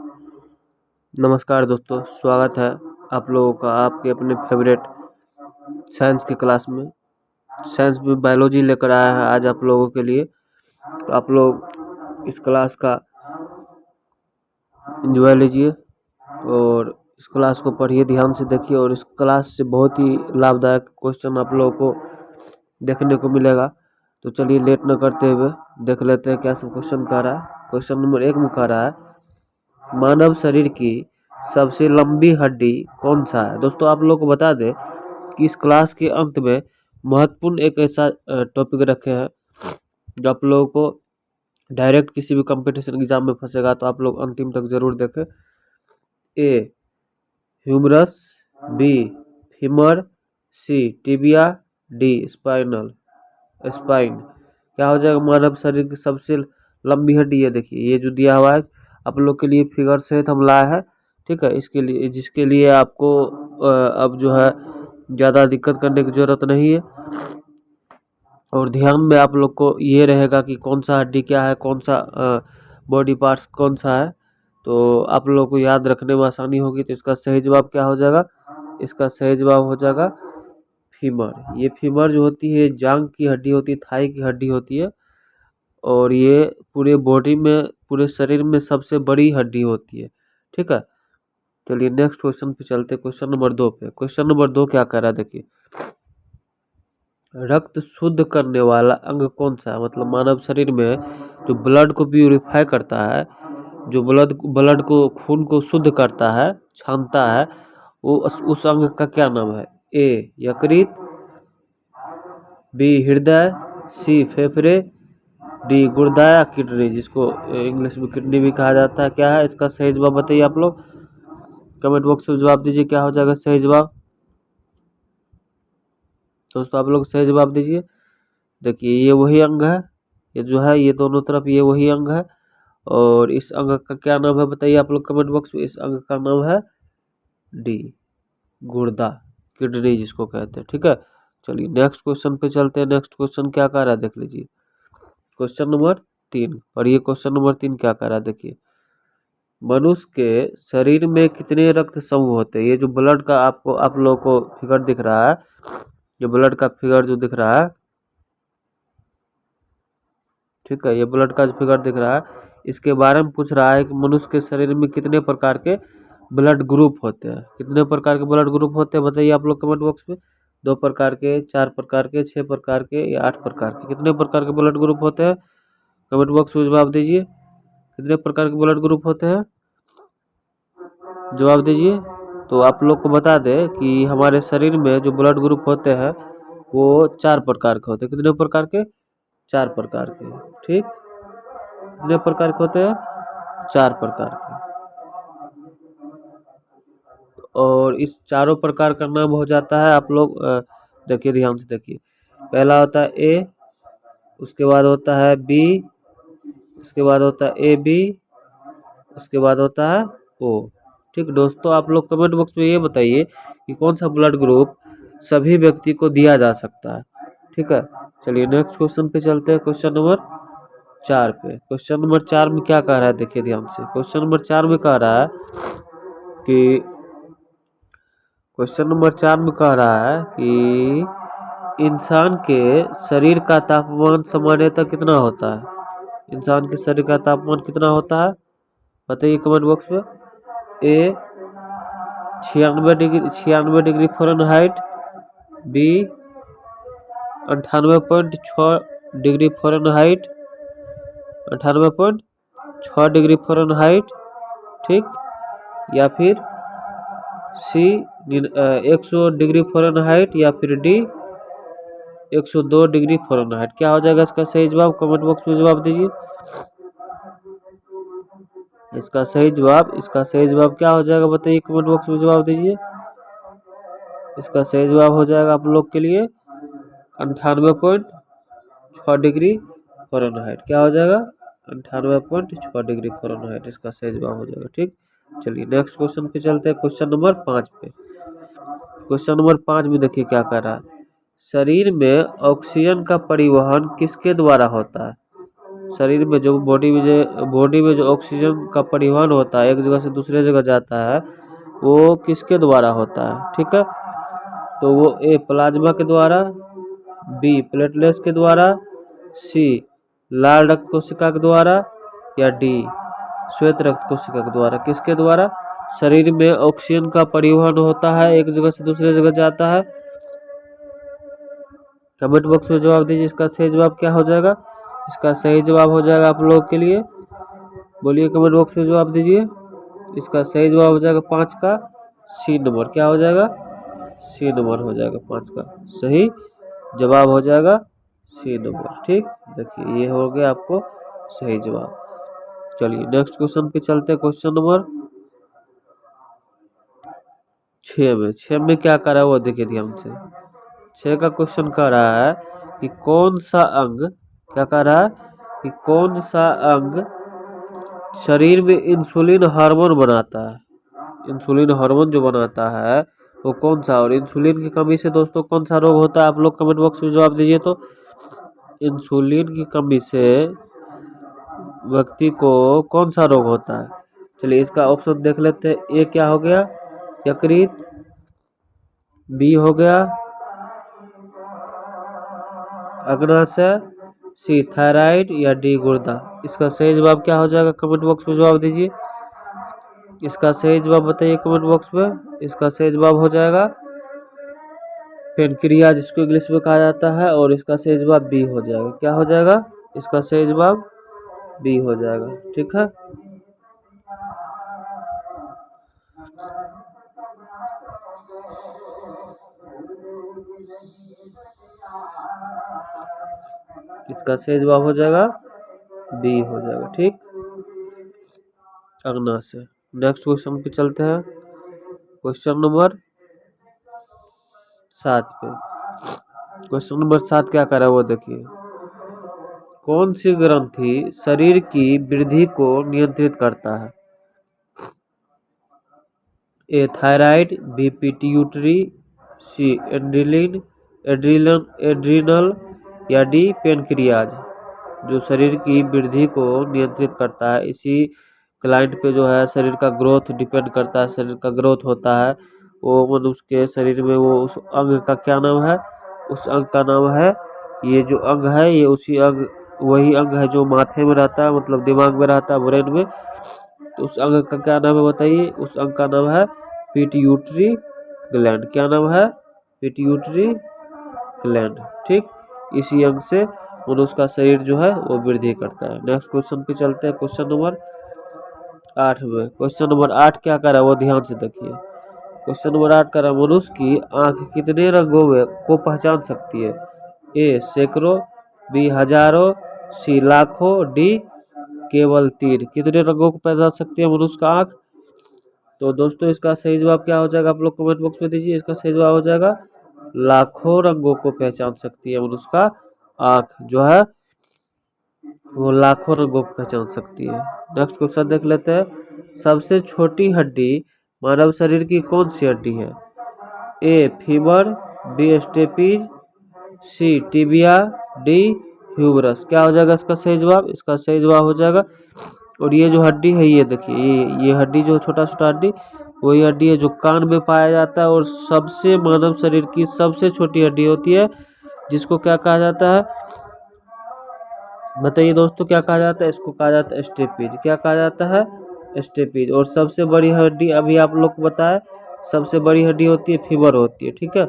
नमस्कार दोस्तों, स्वागत है आप लोगों का आपके अपने फेवरेट साइंस की क्लास में। साइंस में बायोलॉजी लेकर आया है आज आप लोगों के लिए। तो आप लोग इस क्लास का एंजॉय लीजिए और इस क्लास को पढ़िए, ध्यान से देखिए और इस क्लास से बहुत ही लाभदायक क्वेश्चन आप लोगों को देखने को मिलेगा। तो चलिए लेट न करते हुए देख लेते हैं क्या सब क्वेश्चन कह रहा है। क्वेश्चन नंबर 1 में कह रहा है, मानव शरीर की सबसे लंबी हड्डी कौन सा है। दोस्तों आप लोग को बता दें कि इस क्लास के अंत में महत्वपूर्ण एक ऐसा टॉपिक रखे हैं जो आप लोगों को डायरेक्ट किसी भी कंपटीशन एग्जाम में फंसेगा, तो आप लोग अंतिम तक जरूर देखें। ए ह्यूमरस, बी फीमर, सी टिबिया, डी स्पाइन। क्या हो जाएगा मानव शरीर की सबसे लंबी हड्डी? है देखिए ये जो दिया हुआ है आप लोग के लिए फिगर सहित हम लाए हैं, ठीक है। इसके लिए जिसके लिए आपको अब जो है ज़्यादा दिक्कत करने की ज़रूरत नहीं है और ध्यान में आप लोग को ये रहेगा कि कौन सा हड्डी क्या है, कौन सा बॉडी पार्ट्स कौन सा है, तो आप लोग को याद रखने में आसानी होगी। तो इसका सही जवाब क्या हो जाएगा? इसका सही जवाब हो जाएगा फीमर। ये फीमर जो होती है जांघ की हड्डी होती है, थाई की हड्डी होती है और ये पूरे बॉडी में, पूरे शरीर में सबसे बड़ी हड्डी होती है, ठीक है। चलिए नेक्स्ट क्वेश्चन पे चलते हैं, क्वेश्चन नंबर 2 पे। क्वेश्चन नंबर 2 क्या कह रहा है देखिए, रक्त शुद्ध करने वाला अंग कौन सा है। मतलब मानव शरीर में जो ब्लड को प्यूरिफाई करता है, जो ब्लड को, खून को शुद्ध करता है, छानता है, वो उस अंग का क्या नाम है? ए यकृत, बी हृदय, सी फेफड़े, डी गुर्दा या किडनी, जिसको इंग्लिश में किडनी भी कहा जाता है। क्या है इसका सही जवाब बताइए आप लोग, कमेंट बॉक्स में जवाब दीजिए क्या हो जाएगा सही जवाब। दोस्तों आप लोग सही जवाब दीजिए। देखिए ये वही अंग है, ये जो है ये दोनों तरफ ये वही अंग है और इस अंग का क्या नाम है बताइए आप लोग कमेंट बॉक्स में। इस अंग का नाम है डी गुर्दा, किडनी जिसको कहते हैं, ठीक है। चलिए नेक्स्ट क्वेश्चन पे चलते हैं। नेक्स्ट क्वेश्चन क्या कह रहा है देख लीजिए, क्वेश्चन नंबर 3। और ये क्वेश्चन नंबर 3 क्या कह रहा है देखिए, मनुष्य के शरीर में कितने रक्त समूह होते हैं। ये जो ब्लड का आपको आप लोगों को फिगर दिख रहा है, ये ब्लड का फिगर जो दिख रहा है, ठीक है, ये ब्लड का जो फिगर दिख रहा है इसके बारे में पूछ रहा है कि मनुष्य के शरीर में कितने प्रकार के ब्लड ग्रुप होते हैं। कितने प्रकार के ब्लड ग्रुप होते हैं बताइए आप लोग कमेंट बॉक्स में। 2 प्रकार के, 4 प्रकार के, 6 प्रकार के या 8 प्रकार के, कितने प्रकार के ब्लड ग्रुप होते हैं कमेंट बॉक्स में जवाब दीजिए। कितने प्रकार के ब्लड ग्रुप होते हैं जवाब दीजिए। तो आप लोग को बता दें कि हमारे शरीर में जो ब्लड ग्रुप होते हैं वो 4 प्रकार के होते हैं। कितने प्रकार के? 4 प्रकार के, ठीक। कितने प्रकार के होते हैं? 4 प्रकार के। और इस चारों प्रकार का नाम हो जाता है, आप लोग देखिए ध्यान से देखिए, पहला होता है ए, उसके बाद होता है बी, उसके बाद होता है ए बी, उसके बाद होता है ओ, ठीक। दोस्तों आप लोग कमेंट बॉक्स में ये बताइए कि कौन सा ब्लड ग्रुप सभी व्यक्ति को दिया जा सकता है, ठीक है। चलिए नेक्स्ट क्वेश्चन पे चलते हैं, क्वेश्चन नंबर 4 पे। क्वेश्चन नंबर 4 में क्या कह रहा है देखिए ध्यान से। क्वेश्चन नंबर 4 में कह रहा है कि क्वेश्चन नंबर 4 में कह रहा है कि इंसान के शरीर का तापमान सामान्यतः कितना होता है। इंसान के शरीर का तापमान कितना होता है बताइए कमेंट बॉक्स में। A 96 degree Fahrenheit, B 98.6 degree Fahrenheit, 98.6 degree Fahrenheit, ठीक, या फिर सी 100 डिग्री फ़ारेनहाइट, या फिर डी 102 डिग्री फ़ारेनहाइट। क्या हो जाएगा इसका सही जवाब कमेंट बॉक्स में जवाब दीजिए। इसका सही जवाब क्या हो जाएगा बताइए कमेंट बॉक्स में जवाब दीजिए। इसका सही जवाब हो जाएगा आप लोग के लिए 98.6 डिग्री फ़ारेनहाइट। क्या हो जाएगा 98.6 डिग्री फ़ारेनहाइट, इसका सही जवाब हो जाएगा, ठीक। चलिए नेक्स्ट क्वेश्चन पे चलते हैं, क्वेश्चन नंबर 5 पे। क्वेश्चन नंबर 5 में देखिए क्या कह रहा है, शरीर में ऑक्सीजन का परिवहन किसके द्वारा होता है। शरीर में जो बॉडी में जो ऑक्सीजन का परिवहन होता है, एक जगह से दूसरे जगह जाता है, वो किसके द्वारा होता है? ठीक है, तो वो ए प्लाज्मा के द्वारा, बी प्लेटलेट्स के द्वारा, सी लाल रक्त कोशिका के द्वारा, या डी श्वेत रक्त कोशिका के द्वारा। किसके द्वारा? शरीर में ऑक्सीजन का परिवहन होता है, एक जगह से दूसरे जगह जाता है। कमेंट बॉक्स में जवाब दीजिए, इसका सही जवाब क्या हो जाएगा? इसका सही जवाब हो जाएगा आप लोगों के लिए, बोलिए कमेंट बॉक्स में जवाब दीजिए। इसका सही जवाब हो जाएगा 5 का सी नंबर। क्या हो जाएगा? सी नंबर हो जाएगा, 5 का सही जवाब हो जाएगा सी नंबर। ठीक, देखिए ये हो गया आपको सही जवाब। चलिए नेक्स्ट क्वेश्चन पे चलते हैं। क्वेश्चन नंबर 6 में क्या कर रहा है वो देखिए ध्यान से। 6 का क्वेश्चन कह रहा है कि कौन सा अंग, क्या कह रहा है कि कौन सा अंग शरीर में इंसुलिन हार्मोन बनाता है? इंसुलिन हार्मोन जो बनाता है वो कौन सा? और इंसुलिन की कमी से दोस्तों कौन सा रोग होता है? आप लोग कमेंट बॉक्स में जवाब दीजिए। तो इंसुलिन की कमी से व्यक्ति को कौन सा रोग होता है? चलिए इसका ऑप्शन देख लेते हैं। ए क्या हो गया? यकृत, बी हो गया अग्नाशय, सी थायराइड, या डी गुर्दा। इसका सही जवाब क्या हो जाएगा? कमेंट बॉक्स में जवाब दीजिए। इसका सही जवाब बताइए कमेंट बॉक्स में। इसका सही जवाब हो जाएगा पेनक्रियाज, जिसको इंग्लिश में कहा जाता है, और इसका सही जवाब बी हो जाएगा। क्या हो जाएगा? इसका सही जवाब बी हो जाएगा। ठीक है, इसका सही जवाब हो जाएगा बी हो जाएगा। ठीक, अगना से नेक्स्ट क्वेश्चन पे चलते हैं। क्वेश्चन नंबर 7 पे। क्वेश्चन नंबर 7 क्या कर रहा है वो देखिए। कौन सी ग्रंथि शरीर की वृद्धि को नियंत्रित करता है? ए थायराइड, बी पिट्यूटरी, सी एड्रिनल, या डी पेनक्रियाज। जो शरीर की वृद्धि को नियंत्रित करता है, इसी क्लाइंट पे जो है शरीर का ग्रोथ डिपेंड करता है। शरीर का ग्रोथ होता है वो मनुष्य के शरीर में, वो उस अंग का क्या नाम है? उस अंग का नाम है, ये जो अंग है ये उसी अंग, वही अंग है जो माथे में रहता है, मतलब दिमाग में रहता है, ब्रेन में। तो उस अंग का क्या नाम है बताइए? उस अंग का नाम है पिट्यूटरी ग्लैंड। क्या नाम है? Pituitary gland. ठीक, इसी अंग से मनुष्य का शरीर जो है वो वृद्धि करता है। नेक्स्ट क्वेश्चन पे चलते हैं। क्वेश्चन नंबर 8 में। क्वेश्चन नंबर 8 क्या कर रहा है वो ध्यान से देखिए। क्वेश्चन नंबर 8 कर रहा है, मनुष्य की आंख कितने रंगों में को पहचान सकती है? ए सैकड़ों, बी हजारों, सी लाखों, डी केवल 3। कितने रंगों को पहचान सकती है मनुष्य का आंख? तो दोस्तों इसका सही जवाब क्या हो जाएगा? आप लोग कमेंट बॉक्स में दीजिए। इसका सही जवाब हो जाएगा लाखों रंगों को पहचान सकती है मनुष्य का आंख जो है, वो लाखों रंगों को पहचान सकती है। नेक्स्ट क्वेश्चन देख लेते हैं। सबसे छोटी हड्डी मानव शरीर की कौन सी हड्डी है? A femur, B stapes, C tibia, D humerus. क्या हो जाएगा इसका सही जवाब? इसका सही जवाब हो जाएगा, और ये जो हड्डी है ये देखिए, ये हड्डी जो छोटा छोटा हड्डी, वही हड्डी है जो कान में पाया जाता है, और सबसे मानव शरीर की सबसे छोटी हड्डी होती है, जिसको क्या कहा जाता है बताइए दोस्तों? क्या कहा जाता है? इसको कहा जाता है स्टेपीज। क्या कहा जाता है? स्टेपीज। और सबसे बड़ी हड्डी अभी आप लोग को बताया, सबसे बड़ी हड्डी होती है फीमर होती है। ठीक है,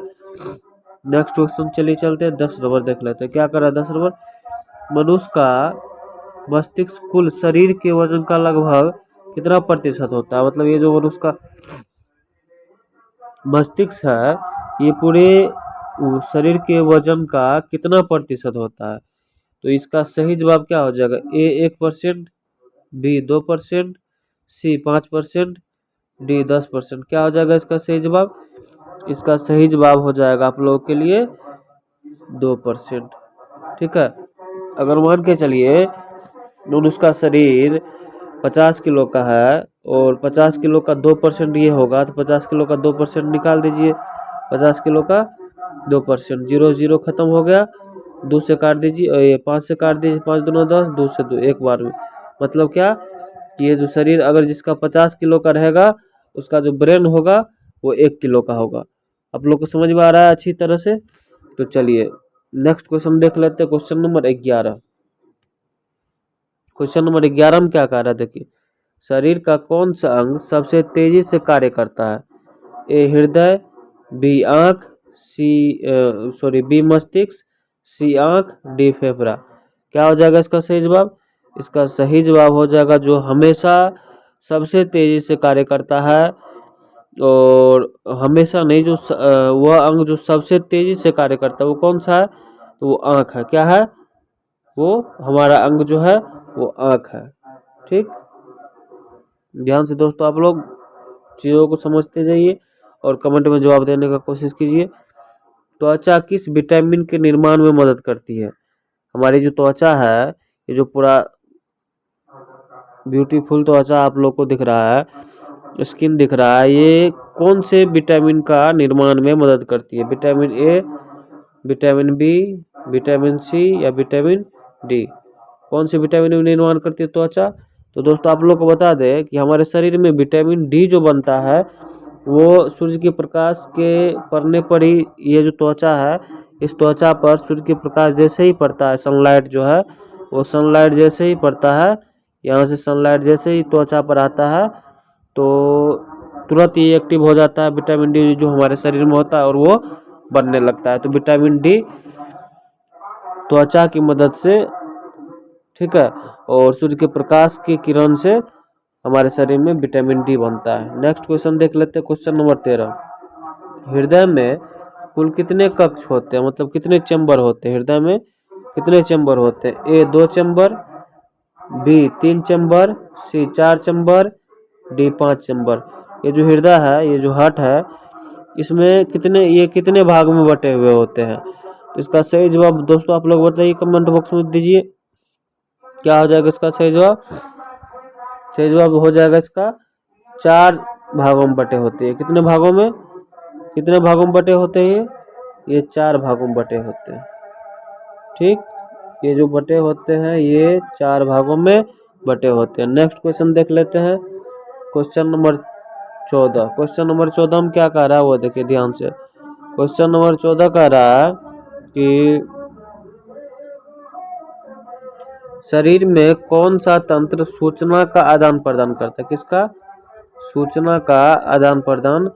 नेक्स्ट क्वेश्चन चलिए चलते हैं। 10 नंबर देख लेते हैं। क्या कर रहा है 10 नंबर? मनुष्य का मस्तिष्क कुल शरीर के वजन का लगभग कितना प्रतिशत होता है? मतलब ये जो मनुष्य का मस्तिष्क है ये पूरे शरीर के वजन का कितना प्रतिशत होता है? तो इसका सही जवाब क्या हो जाएगा? ए 1%, बी 2%, सी 5%, डी 10%। क्या हो जाएगा इसका सही जवाब? इसका सही जवाब हो जाएगा आप लोगों के लिए 2%। ठीक है, अगर मान के चलिए उसका शरीर 50 किलो का है, और 50 किलो का 2% ये होगा, तो 50 किलो का 2% निकाल दीजिए। 50 किलो का 2%, 0 0 खत्म हो गया, 2 से काट दीजिए और ये 5 से काट दीजिए, 5 दूना 10, 2 से 2 एक बार में। मतलब क्या कि ये जो शरीर अगर जिसका 50 किलो का रहेगा उसका जो ब्रेन होगा वो 1 किलो का होगा। आप लोग को समझ में आ रहा है अच्छी तरह से? तो चलिए नेक्स्ट क्वेश्चन देख लेते हैं, क्वेश्चन नंबर 11। क्वेश्चन नंबर 11 में क्या कह रहा है देखिए, शरीर का कौन सा अंग सबसे तेजी से कार्य करता है? ए हृदय, बी आँख, बी मस्तिष्क, सी आँख, डी फेफड़ा। क्या हो जाएगा इसका सही जवाब? इसका सही जवाब हो जाएगा जो हमेशा सबसे तेजी से कार्य करता है, और हमेशा नहीं, जो वह अंग जो सबसे तेजी से कार्य करता है वो कौन सा है? तो वो आँख है। क्या है? वो हमारा अंग जो है वो आँख है। ठीक, ध्यान से दोस्तों आप लोग चीज़ों को समझते जाइए और कमेंट में जवाब देने का कोशिश कीजिए। त्वचा किस विटामिन के निर्माण में मदद करती है? हमारी जो त्वचा है, ये जो पूरा ब्यूटीफुल त्वचा आप लोग को दिख रहा है, स्किन दिख रहा है, ये कौन से विटामिन का निर्माण में मदद करती है? Vitamin A, vitamin B, vitamin C या विटामिन डी? कौन से विटामिन में निर्माण करती है त्वचा? तो दोस्तों आप लोग को बता दें कि हमारे शरीर में विटामिन डी जो बनता है वो सूर्य के प्रकाश के पड़ने पर ही, ये जो त्वचा है इस त्वचा पर सूर्य के प्रकाश जैसे ही पड़ता है, सनलाइट जो है वो सनलाइट जैसे ही पड़ता है, यहाँ से सनलाइट जैसे ही त्वचा पर आता है तो तुरंत ये एक्टिव हो जाता है विटामिन डी जो हमारे शरीर में होता है और वो बनने लगता है। तो विटामिन डी त्वचा की मदद से, ठीक है, और सूर्य के प्रकाश की किरण से हमारे शरीर में विटामिन डी बनता है। नेक्स्ट क्वेश्चन देख लेते हैं, क्वेश्चन नंबर 13। हृदय में कुल कितने कक्ष होते हैं, मतलब कितने चैम्बर होते हैं? हृदय में कितने चैम्बर होते हैं? ए 2 चैम्बर, बी 3 चैम्बर, सी 4 चैम्बर, डी 5 चैम्बर। ये जो हृदय है, ये जो हार्ट है, इसमें ये कितने भाग में बटे हुए होते हैं? तो इसका सही जवाब दोस्तों आप लोग बताइए, कमेंट बॉक्स में दीजिए। क्या हो जाएगा इसका सही जवाब? सही जवाब हो जाएगा इसका 4 भागों में बटे होते हैं। कितने भागों में? कितने भागों में बटे होते हैं? ये 4 भागों में बटे होते हैं। ठीक, ये जो बटे होते हैं ये 4 भागों में बटे होते हैं। नेक्स्ट क्वेश्चन देख लेते हैं, क्वेश्चन नंबर 14। क्वेश्चन नंबर 14 में क्या कह रहा है वो देखिए ध्यान से। क्वेश्चन नंबर 14 कह रहा है कि शरीर में कौन सा तंत्र सूचना का आदान प्रदान करता है? किसका? सूचना का आदान प्रदान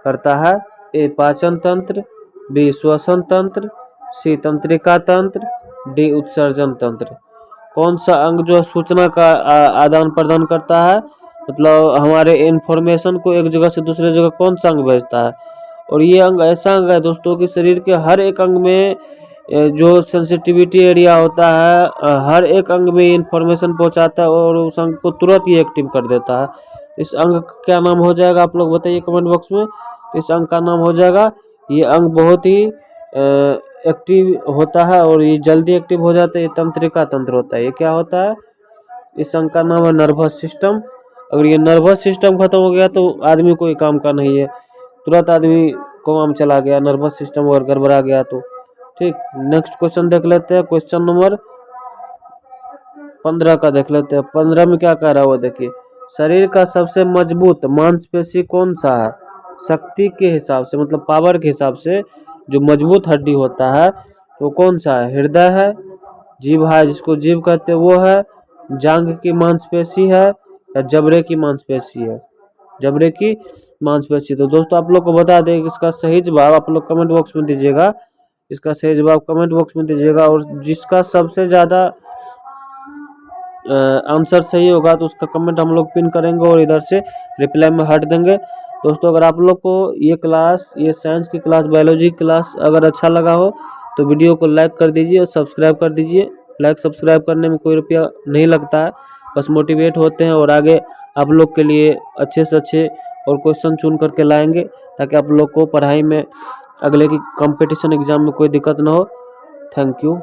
करता है। ए पाचन तंत्र, बी श्वसन तंत्र, सी तंत्रिका तंत्र, डी उत्सर्जन तंत्र। कौन सा अंग जो सूचना का आदान प्रदान करता है, मतलब हमारे इंफॉर्मेशन को एक जगह से दूसरे जगह कौन सा अंग भेजता है? और ये अंग ऐसा अंग है दोस्तों कि शरीर के हर एक अंग में जो सेंसिटिविटी एरिया होता है, हर एक अंग में इंफॉर्मेशन पहुंचाता है और उस अंग को तुरंत ही एक्टिव कर देता है। इस अंग का क्या नाम हो जाएगा आप लोग बताइए कमेंट बॉक्स में। इस अंग का नाम हो जाएगा, ये अंग बहुत ही एक्टिव होता है और ये जल्दी एक्टिव हो जाता है, ये तंत्रिका तंत्र होता है। ये क्या होता है? इस अंग का नाम है नर्वस सिस्टम। अगर ये नर्वस सिस्टम खत्म हो गया तो आदमी कोई काम का नहीं है, तुरंत आदमी कोमा में चला गया, नर्वस सिस्टम अगर गड़बड़ा गया तो। ठीक, नेक्स्ट क्वेश्चन देख लेते हैं, क्वेश्चन नंबर 15 का देख लेते हैं। 15 में क्या कह रहा है वो देखिए, शरीर का सबसे मजबूत मांसपेशी कौन सा है? शक्ति के हिसाब से, मतलब पावर के हिसाब से जो मजबूत हड्डी होता है वो कौन सा है? हृदय है, जीभ है जिसको जीभ कहते हैं वो है, जांघ की मांसपेशी है, या जबड़े की मांसपेशी है? जबड़े की मांसपेशी। तो दोस्तों आप लोग को बता दें कि इसका सही जवाब आप लोग कमेंट बॉक्स में दीजिएगा। इसका सही जवाब कमेंट बॉक्स में दीजिएगा, और जिसका सबसे ज़्यादा आंसर सही होगा तो उसका कमेंट हम लोग पिन करेंगे और इधर से रिप्लाई में हट देंगे। दोस्तों अगर आप लोग को ये क्लास, ये साइंस की क्लास, बायोलॉजी की क्लास अगर अच्छा लगा हो तो वीडियो को लाइक कर दीजिए और सब्सक्राइब कर दीजिए। लाइक सब्सक्राइब करने में कोई रुपया नहीं लगता है, बस मोटिवेट होते हैं और आगे आप लोग के लिए अच्छे से अच्छे और क्वेश्चन चुन करके लाएंगे ताकि आप लोग को पढ़ाई में अगले की कंपटीशन एग्जाम में कोई दिक्कत ना हो। Thank you.